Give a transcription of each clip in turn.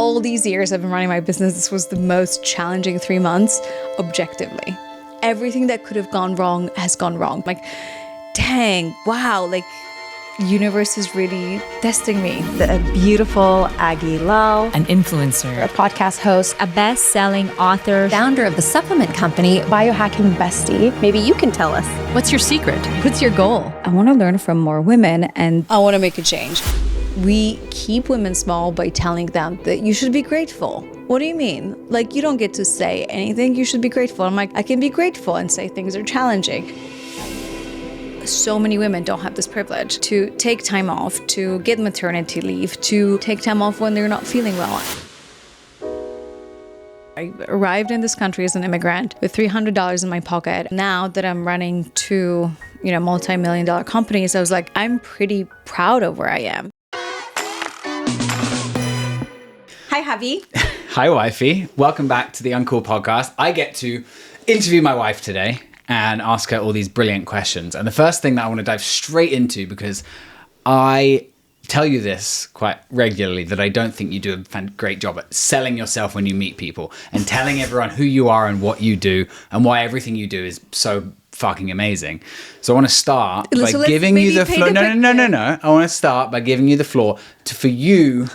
all these years I've been running my business, this was the most challenging 3 months, objectively. Everything that could have gone wrong has gone wrong. Like, dang, wow, like, universe is really testing me. The beautiful Aggie Lal, an influencer, a podcast host, a best-selling author, founder of the supplement company Biohacking Bestie. Maybe you can tell us. What's your secret? What's your goal? I want to learn from more women and I want to make a change. We keep women small by telling them that you should be grateful. What do you mean? Like, you don't get to say anything, you should be grateful. I'm like, I can be grateful and say things are challenging. So many women don't have this privilege to take time off, to get maternity leave, to take time off when they're not feeling well. I arrived in this country as an immigrant with $300 in my pocket. Now that I'm running two, multi-million-dollar companies, I was like, I'm pretty proud of where I am. Hi, Javi. Hi, wifey. Welcome back to the Uncool podcast. I get to interview my wife today and ask her all these brilliant questions. And the first thing that I want to dive straight into, because I tell you this quite regularly, that I don't think you do a great job at selling yourself when you meet people and telling everyone who you are and what you do and why everything you do is so fucking amazing. So I want to start by giving you the floor. No. I want to start by giving you the floor for you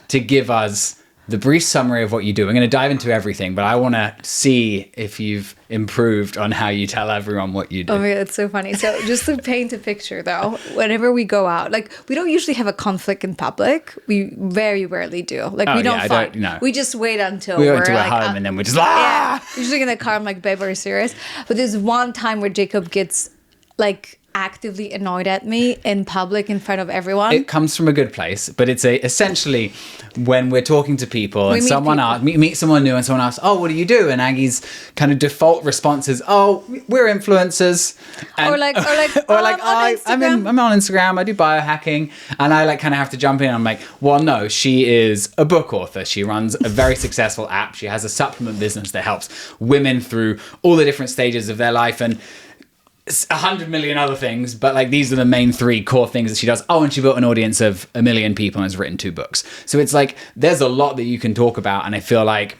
to give us the brief summary of what you do. I'm going to dive into everything, but I want to see if you've improved on how you tell everyone what you do. Oh my God, that's so funny. So just to paint a picture though, whenever we go out, like, we don't usually have a conflict in public. We very rarely do. Like, we don't fight. We just wait until we're like, at home and then we're just usually in the car, I'm like, babe, are you serious? But there's one time where Jacob gets like actively annoyed at me in public in front of everyone. It comes from a good place, but it's essentially when we're talking to people and someone meet someone new and someone asks, oh, what do you do? And Aggie's kind of default response is, oh, we're influencers. And, I'm on Instagram, I do biohacking, and I kind of have to jump in. I'm like, well, no, she is a book author. She runs a very successful app. She has a supplement business that helps women through all the different stages of their life, and 100 million other things, but these are the main three core things that she does. Oh, and she built an audience of 1 million people and has written 2 books. So it's there's a lot that you can talk about, and I feel like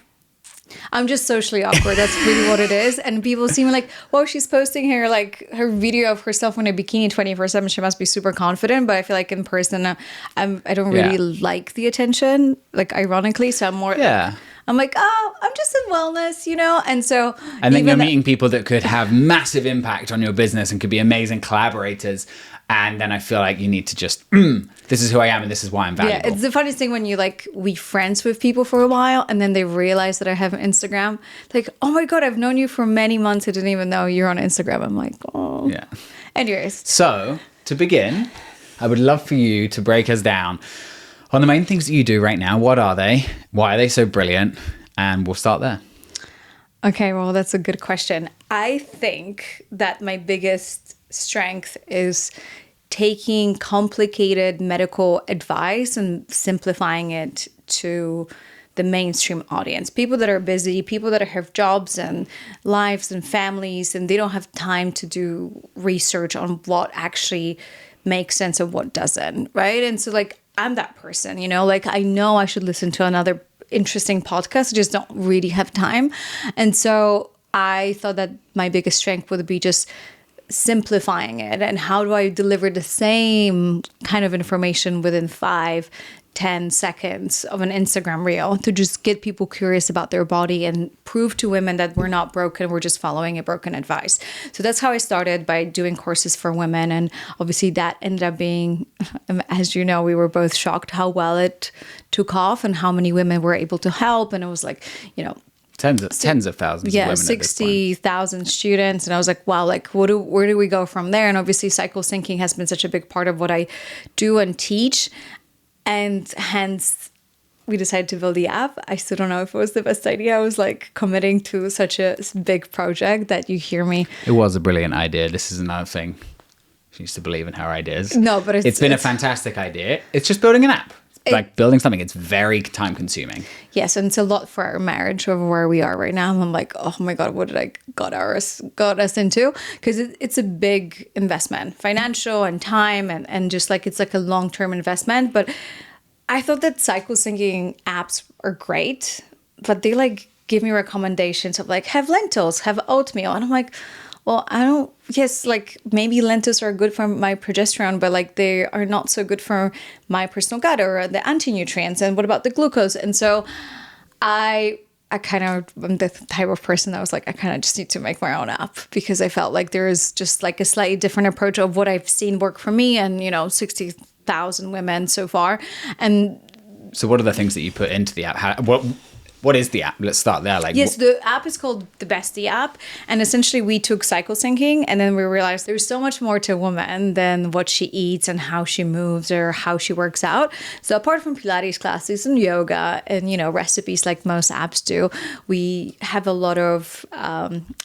I'm just socially awkward. That's really what it is. And people seem like, well, she's posting her video of herself in a bikini 24/7. She must be super confident. But I feel like in person, I don't really like the attention, ironically. So I'm more... Yeah. I'm like, oh, I'm just in wellness, And so... And then you're meeting people that could have massive impact on your business and could be amazing collaborators. And then I feel like you need to just, this is who I am and this is why I'm valuable. Yeah, it's the funniest thing when you we friends with people for a while and then they realize that I have an Instagram. Like, oh my God, I've known you for many months. I didn't even know you're on Instagram. I'm like, oh. Yeah. Anyways. So to begin, I would love for you to break us down on the main things that you do right now. What are they? Why are they so brilliant? And we'll start there. Okay, well, that's a good question. I think that my biggest strength is taking complicated medical advice and simplifying it to the mainstream audience. People that are busy, people that have jobs and lives and families, and they don't have time to do research on what actually makes sense and what doesn't, right? And so I'm that person, I know I should listen to another interesting podcast. I just don't really have time. And so I thought that my biggest strength would be just simplifying it. And how do I deliver the same kind of information within 5-10 seconds of an Instagram reel to just get people curious about their body and prove to women that we're not broken, we're just following a broken advice. So that's how I started, by doing courses for women. And obviously that ended up being, as you know, we were both shocked how well it took off and how many women were able to help. And it was tens of thousands of women. 60,000 students. And I was like, wow, where do we go from there? And obviously cycle syncing has been such a big part of what I do and teach. And hence we decided to build the app. I still don't know if it was the best idea. I was committing to such a big project that you hear me. It was a brilliant idea. This is another thing. She used to believe in her ideas. No, but it's been a fantastic idea. It's just building an app. Building something, it's very time consuming. Yes, and it's a lot for our marriage of where we are right now. I'm like, oh my God, what did I got us into? Because it's a big investment, financial and time, and just it's a long-term investment. But I thought that cycle syncing apps are great, but they like give me recommendations of like, have lentils, have oatmeal. And I'm like, well, I don't, yes, like maybe lentils are good for my progesterone, but like they are not so good for my personal gut or the anti-nutrients. And what about the glucose? And so I kind of am the type of person that was like, I kind of just need to make my own app, because I felt like there is just like a slightly different approach of what I've seen work for me and, 60,000 women so far. And so what are the things that you put into the app? What is the app? Let's start there. Yes, the app is called the Bestie app. And essentially we took cycle syncing, and then we realized there's so much more to a woman than what she eats and how she moves or how she works out. So apart from Pilates classes and yoga and, recipes like most apps do, we have a lot of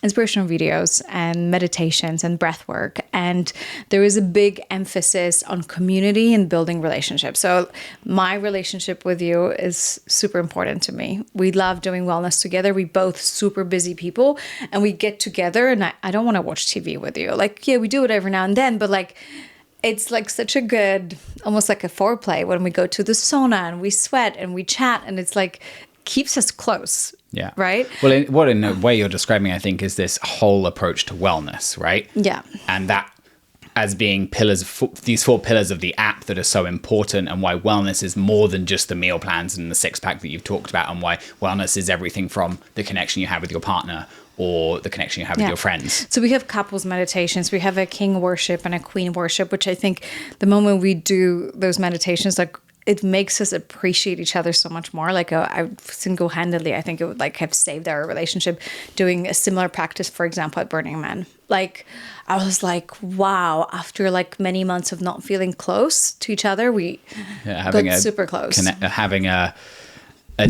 inspirational videos and meditations and breath work. And there is a big emphasis on community and building relationships. So my relationship with you is super important to me. We love doing wellness together. We both super busy people, and we get together, and I don't want to watch TV with you. Like, yeah, we do it every now and then, but like, it's like such a good, almost like a foreplay when we go to the sauna and we sweat and we chat, and it's like keeps us close. Yeah. Right. Well, what in a way you're describing, I think, is this whole approach to wellness, right? Yeah. And that as being these 4 pillars of the app that are so important, and why wellness is more than just the meal plans and the 6-pack that you've talked about, and why wellness is everything from the connection you have with your partner or the connection you have with your friends. So we have couples meditations. We have a king worship and a queen worship, which I think the moment we do those meditations, like, it makes us appreciate each other so much more. Like, I single-handedly, I think it would like have saved our relationship doing a similar practice, for example, at Burning Man. Like, I was like, wow, after like many months of not feeling close to each other, we got super close. Having a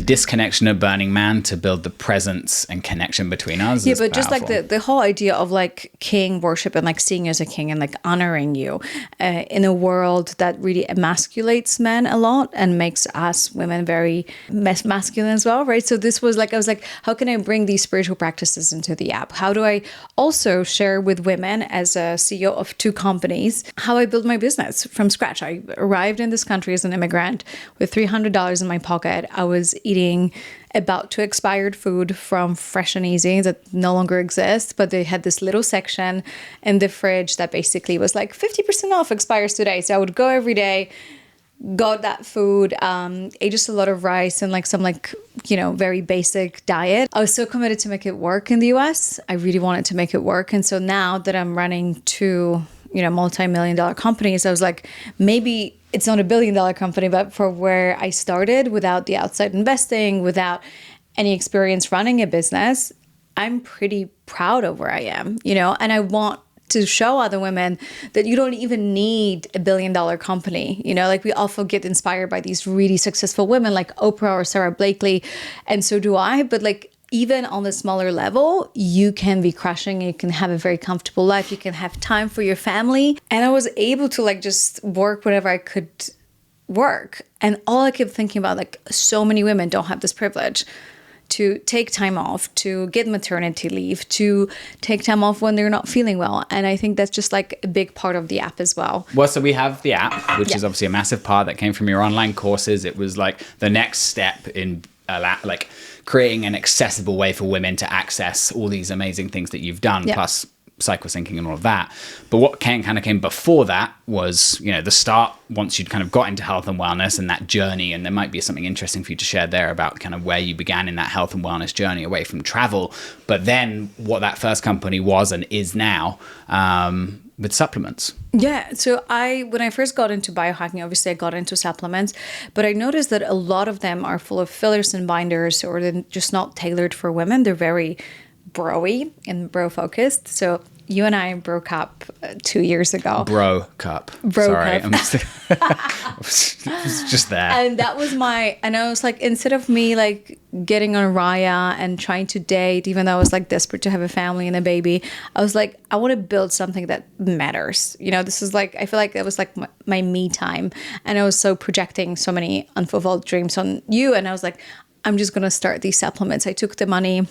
disconnection of Burning Man to build the presence and connection between us. Yeah, powerful. but just like the whole idea of like king worship and like seeing you as a king and like honoring you in a world that really emasculates men a lot and makes us women very masculine as well, right? So this was like, I was like, how can I bring these spiritual practices into the app? How do I also share with women, as a CEO of 2 companies, how I built my business from scratch? I arrived in this country as an immigrant with $300 in my pocket. I was eating about to expired food from Fresh and Easy that no longer exists, but they had this little section in the fridge that basically was like 50% off, expires today. So I would go every day, got that food, ate just a lot of rice and like some like, very basic diet. I was so committed to make it work in the US. I really wanted to make it work. And so now that I'm running 2, multi-million-dollar companies, I was like, maybe it's not $1 billion company, but for where I started, without the outside investing, without any experience running a business, I'm pretty proud of where I am, and I want to show other women that you don't even need $1 billion company. Like, we often get inspired by these really successful women like Oprah or Sarah Blakely, and so do I, but like, even on the smaller level, you can be crushing, you can have a very comfortable life, you can have time for your family. And I was able to like just work whatever I could work. And all I kept thinking about, like, so many women don't have this privilege to take time off, to get maternity leave, to take time off when they're not feeling well. And I think that's just like a big part of the app as well. Well, so we have the app, which is obviously a massive part that came from your online courses. It was like the next step in like creating an accessible way for women to access all these amazing things that you've done, plus cycle syncing and all of that. But what kind of came before that was, the start, once you'd kind of got into health and wellness and that journey. And there might be something interesting for you to share there about kind of where you began in that health and wellness journey away from travel, but then what that first company was and is now, with supplements. Yeah. So when I first got into biohacking, obviously I got into supplements, but I noticed that a lot of them are full of fillers and binders, or they're just not tailored for women. They're very bro-y and bro-focused. So you and I broke up 2 years ago. Bro cup. Sorry, I'm just, it's just there. And that was and I was like, instead of me like getting on Raya and trying to date, even though I was like desperate to have a family and a baby, I was like, I want to build something that matters. This is like, I feel like that was like my me time. And I was so projecting so many unfulfilled dreams on you. And I was like, I'm just going to start these supplements. I took the money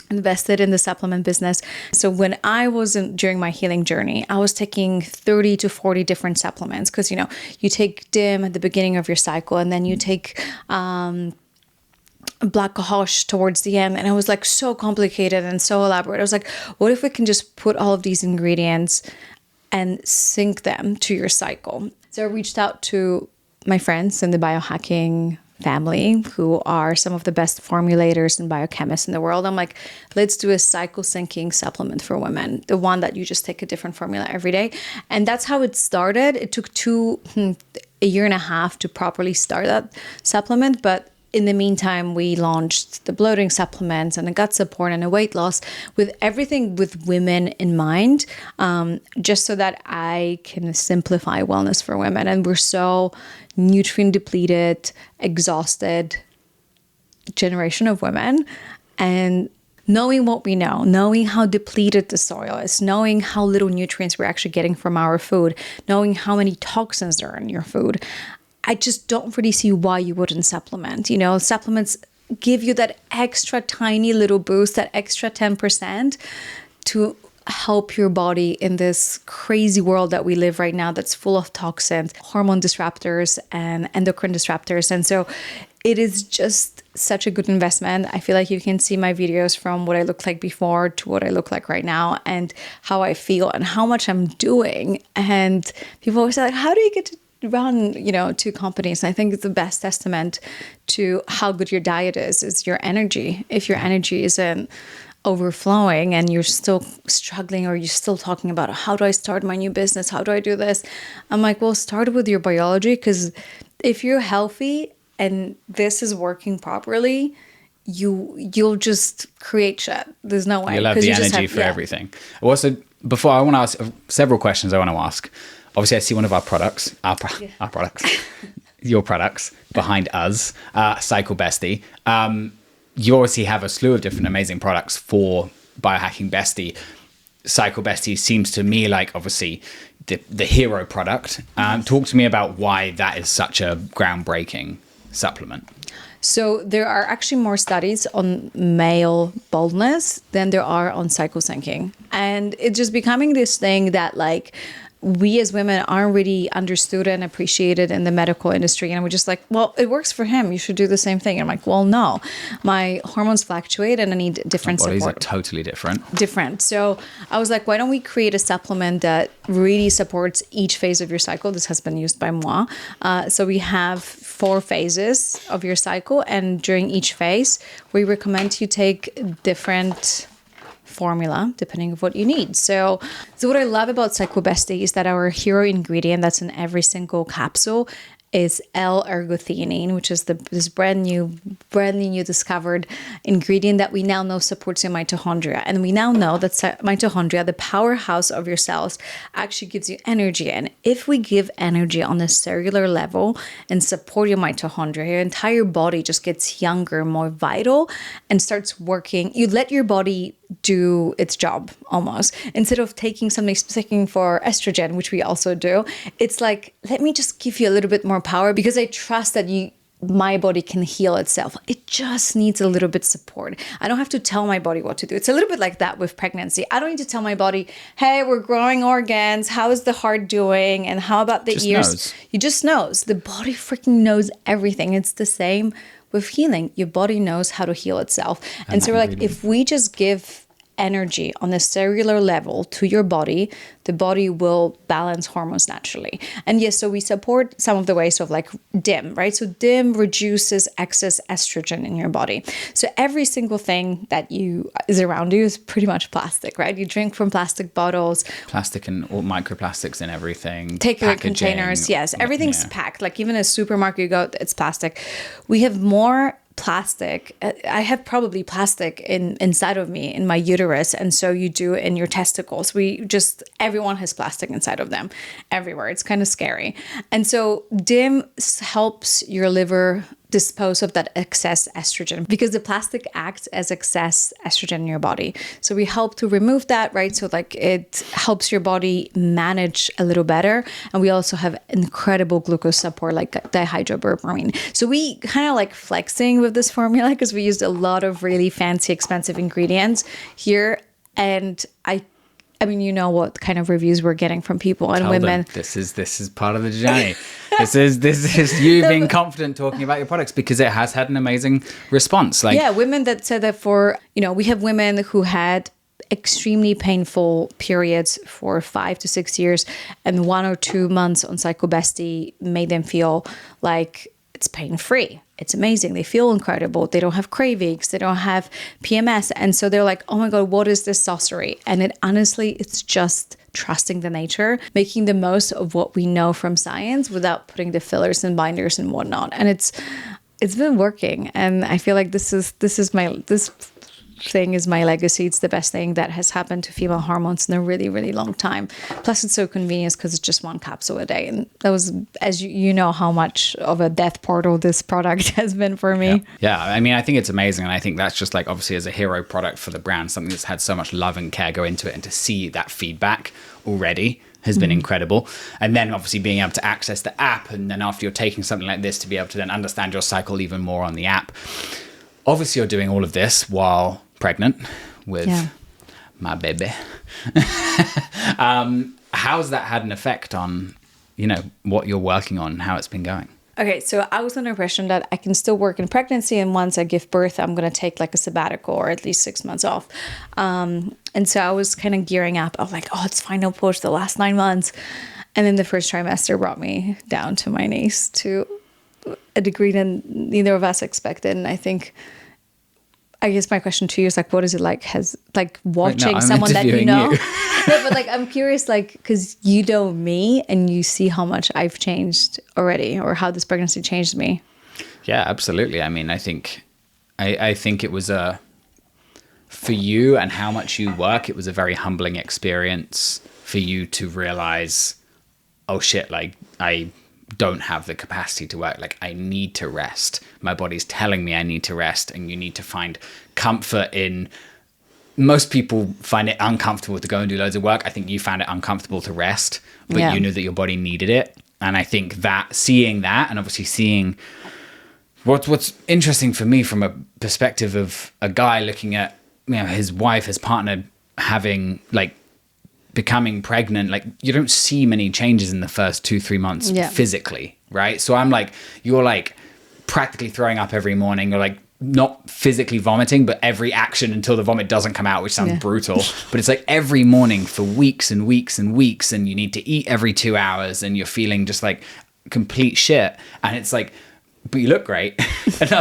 invested in the supplement business. So when I was during my healing journey, I was taking 30 to 40 different supplements because, you take DIM at the beginning of your cycle, and then you take black cohosh towards the end. And it was like so complicated and so elaborate. I was like, what if we can just put all of these ingredients and sync them to your cycle? So I reached out to my friends in the biohacking family, who are some of the best formulators and biochemists in the world. I'm like, let's do a cycle syncing supplement for women, the one that you just take a different formula every day. And that's how it started. It took a year and a half to properly start that supplement, but in the meantime, we launched the bloating supplements and a gut support and a weight loss, with everything with women in mind, just so that I can simplify wellness for women. And we're so nutrient depleted, exhausted generation of women. And knowing what we know, knowing how depleted the soil is, knowing how little nutrients we're actually getting from our food, knowing how many toxins there are in your food, I just don't really see why you wouldn't supplement. Supplements give you that extra tiny little boost, that extra 10% to help your body in this crazy world that we live right now that's full of toxins, hormone disruptors and endocrine disruptors. And so it is just such a good investment. I feel like you can see my videos from what I looked like before to what I look like right now, and how I feel and how much I'm doing. And people always say, like, how do you get to run, 2 companies? And I think it's the best testament to how good your diet is your energy. If your energy isn't overflowing and you're still struggling, or you're still talking about, how do I start my new business? How do I do this? I'm like, well, start with your biology, because if you're healthy and this is working properly, you'll just create shit. There's no way. You'll have the energy for everything. Also, before, I want to ask several questions I want to ask. Obviously, I see one of our products, your products behind us, Cycle Bestie. You obviously have a slew of different amazing products for Biohacking Bestie. Cycle Bestie seems to me like, obviously, the hero product. Talk to me about why that is such a groundbreaking supplement. So there are actually more studies on male baldness than there are on cycle syncing. And it's just becoming this thing that, like, we as women aren't really understood and appreciated in the medical industry. And we're just like, well, it works for him, you should do the same thing. And I'm like, well, no, my hormones fluctuate and I need different support. Bodies are totally different. So I was like, why don't we create a supplement that really supports each phase of your cycle? This has been used by moi. So we have 4 phases of your cycle. And during each phase, we recommend you take different formula depending on what you need. So what I love about Cycle Bestie is that our hero ingredient that's in every single capsule is L-ergothioneine, which is this brand new discovered ingredient that we now know supports your mitochondria. And we now know that mitochondria, the powerhouse of your cells, actually gives you energy. And if we give energy on a cellular level and support your mitochondria, your entire body just gets younger, more vital, and starts working. You let your body do its job almost. Instead of taking something specific for estrogen, which we also do, it's like, let me just give you a little bit more power, because I trust that my body can heal itself. It just needs a little bit support. I don't have to tell my body what to do. It's a little bit like that with pregnancy. I don't need to tell my body, hey, we're growing organs. How is the heart doing? And how about the ears? You just knows. The body freaking knows everything. It's the same with healing. Your body knows how to heal itself. And so we're like, if we just give energy on a cellular level to your body, the body will balance hormones naturally. And yes, so we support some of the ways of, like, DIM, right? So DIM reduces excess estrogen in your body. So every single thing that is around you is pretty much plastic, right? You drink from plastic bottles. Plastic and all microplastics and everything. Takeaway containers, yes. Everything's packed. Like, even a supermarket you go, it's plastic. We have more plastic. I have probably plastic inside of me, in my uterus, and so you do in your testicles. Everyone has plastic inside of them everywhere. It's kind of scary. And so DIM helps your liver dispose of that excess estrogen, because the plastic acts as excess estrogen in your body. So we help to remove that, right? So like it helps your body manage a little better. And we also have incredible glucose support, like dihydroberberine. So we kind of like flexing with this formula because we used a lot of really fancy, expensive ingredients here. And I mean, you know what kind of reviews we're getting from people and Tell women. them, this is part of the journey. This is you being confident talking about your products, because it has had an amazing response. Like, yeah, women that said that we have women who had extremely painful periods for 5 to 6 years, and 1 or 2 months on Psycho Bestie made them feel like it's pain-free. It's amazing. They feel incredible. They don't have cravings. They don't have PMS. And so they're like, oh my God, what is this sorcery? And it's just trusting the nature, making the most of what we know from science without putting the fillers and binders and whatnot. And it's been working. And I feel like this thing is my legacy. It's the best thing that has happened to female hormones in a really, really long time. Plus it's so convenient because it's just 1 capsule a day. And that was, as you know, how much of a death portal this product has been for me. Yeah. I mean, I think it's amazing. And I think that's just like, obviously as a hero product for the brand, something that's had so much love and care go into it, and to see that feedback already has been incredible. And then obviously being able to access the app, and then after you're taking something like this, to be able to then understand your cycle even more on the app. Obviously you're doing all of this while pregnant with my baby. How's that had an effect on, what you're working on, how it's been going? Okay, so I was under the impression that I can still work in pregnancy, and once I give birth, I'm going to take like a sabbatical or at least 6 months off. And so I was kind of gearing up. I was like, oh, it's final push, the last 9 months. And then the first trimester brought me down to my knees to a degree that neither of us expected. And I guess my question to you is like, what is it like? Watching someone that you know? No, but like, I'm curious, like, because you know me and you see how much I've changed already, or how this pregnancy changed me. Yeah, absolutely. I mean, I think it was for you and how much you work, it was a very humbling experience for you to realize, oh shit, like I don't have the capacity to work. Like I need to rest. My body's telling me I need to rest, and you need to find comfort in. Most people find it uncomfortable to go and do loads of work. I think you found it uncomfortable to rest, but you knew that your body needed it. And I think that seeing that, and obviously seeing what's interesting for me from a perspective of a guy looking at, his wife, his partner becoming pregnant, like you don't see many changes in the first 2-3 months physically, right? So I'm like, you're like practically throwing up every morning. You're like not physically vomiting, but every action until the vomit doesn't come out, which sounds brutal. But it's like every morning for weeks and weeks and weeks, and you need to eat every 2 hours, and you're feeling just like complete shit. And it's like, but you look great. And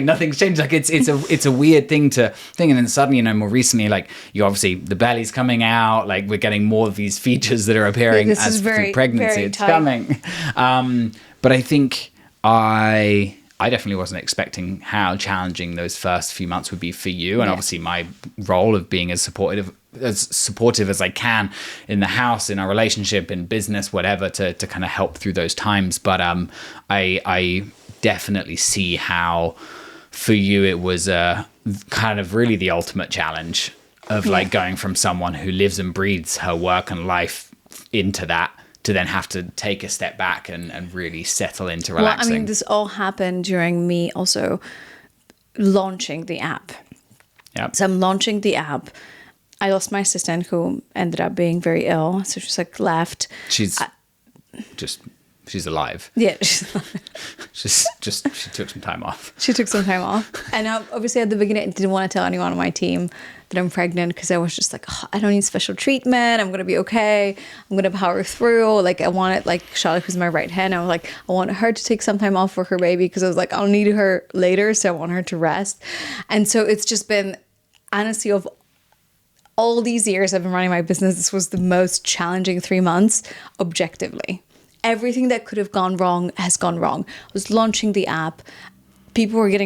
nothing's changed. Like it's a weird thing to think. And then suddenly, more recently, like you obviously, the belly's coming out, like we're getting more of these features that are appearing as through pregnancy. It's tight. Coming. But I think I definitely wasn't expecting how challenging those first few months would be for you. And obviously my role of being as supportive as I can in the house, in our relationship, in business, whatever, to kind of help through those times. But I definitely see how for you it was a kind of really the ultimate challenge of like going from someone who lives and breathes her work and life into that, to then have to take a step back and really settle into relaxing. Well, I mean, this all happened during me also launching the app. Yep. So I'm launching the app. I lost my assistant, who ended up being very ill. So she's like left. She's alive. Yeah. She took some time off. She took some time off. And obviously at the beginning, I didn't want to tell anyone on my team that I'm pregnant, because I was just like, I don't need special treatment. I'm going to be okay. I'm going to power through. Like I wanted, like Charlotte, who's my right hand, I was like, I want her to take some time off for her baby, because I was like, I'll need her later. So I want her to rest. And so it's just been, honestly, of all these years I've been running my business, this was the most challenging 3 months objectively. Everything that could have gone wrong has gone wrong. I was launching the app. People were getting